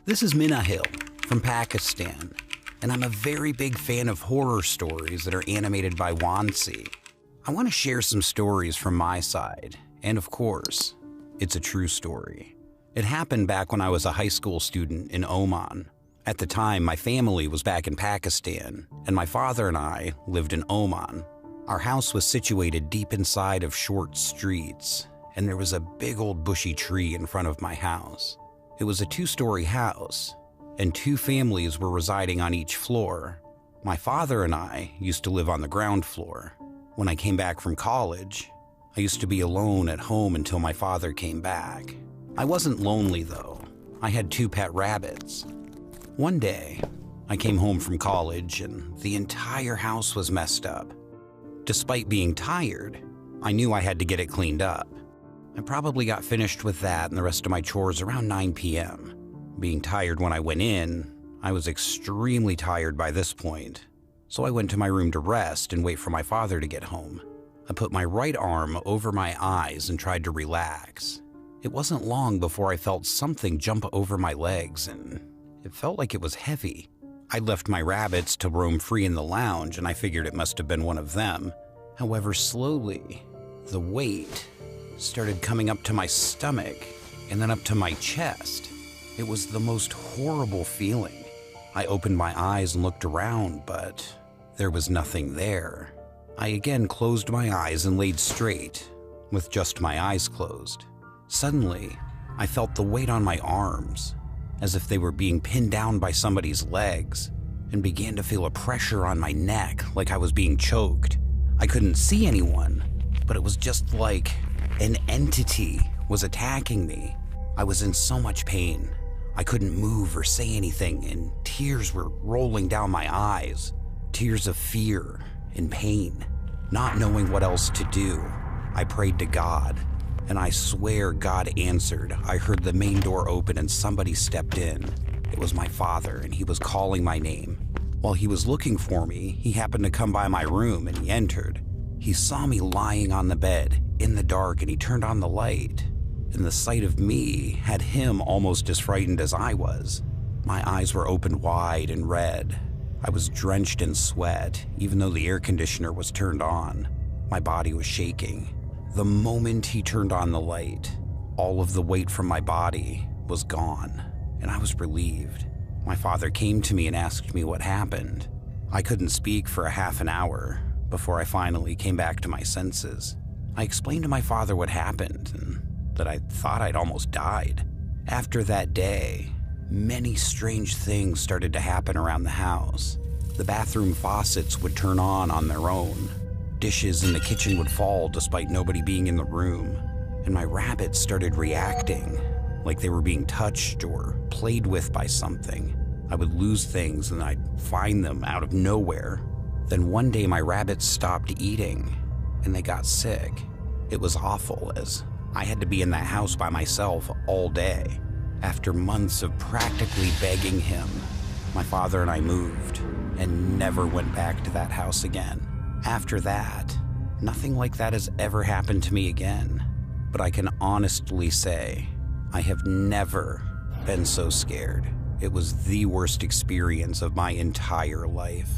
This is Minahil from Pakistan, and I'm a very big fan of horror stories that are animated by Wansi. I want to share some stories from my side, and of course, it's a true story. It happened back when I was a high school student in Oman. At the time, my family was back in Pakistan, and my father and I lived in Oman. Our house was situated deep inside of short streets, and there was a big old bushy tree in front of my house. It was a 2-story house, and 2 families were residing on each floor. My father and I used to live on the ground floor. When I came back from college, I used to be alone at home until my father came back. I wasn't lonely though. I had 2 pet rabbits. One day, I came home from college and the entire house was messed up. Despite being tired, I knew I had to get it cleaned up. I probably got finished with that and the rest of my chores around 9 p.m. Being tired when I went in, I was extremely tired by this point, so I went to my room to rest and wait for my father to get home. I put my right arm over my eyes and tried to relax. It wasn't long before I felt something jump over my legs, and it felt like it was heavy. I left my rabbits to roam free in the lounge, and I figured it must have been one of them. However, slowly, the weight started coming up to my stomach and then up to my chest. It was the most horrible feeling. I opened my eyes and looked around, but there was nothing there. I again closed my eyes and laid straight, with just my eyes closed. Suddenly, I felt the weight on my arms, as if they were being pinned down by somebody's legs, and began to feel a pressure on my neck like I was being choked. I couldn't see anyone, but it was just like an entity was attacking me. I was in so much pain. I couldn't move or say anything, and tears were rolling down my eyes. Tears of fear and pain. Not knowing what else to do, I prayed to God, and I swear God answered. I heard the main door open and somebody stepped in. It was my father, and he was calling my name. While he was looking for me, he happened to come by my room and he entered. He saw me lying on the bed in the dark and he turned on the light. And the sight of me had him almost as frightened as I was. My eyes were opened wide and red. I was drenched in sweat, even though the air conditioner was turned on. My body was shaking. The moment he turned on the light, all of the weight from my body was gone, and I was relieved. My father came to me and asked me what happened. I couldn't speak for a half an hour before I finally came back to my senses. I explained to my father what happened and that I thought I'd almost died. After that day, many strange things started to happen around the house. The bathroom faucets would turn on their own. Dishes in the kitchen would fall despite nobody being in the room. And my rabbits started reacting like they were being touched or played with by something. I would lose things and I'd find them out of nowhere. Then one day my rabbits stopped eating and they got sick. It was awful as I had to be in that house by myself all day. After months of practically begging him, my father and I moved and never went back to that house again. After that, nothing like that has ever happened to me again. But I can honestly say, I have never been so scared. It was the worst experience of my entire life.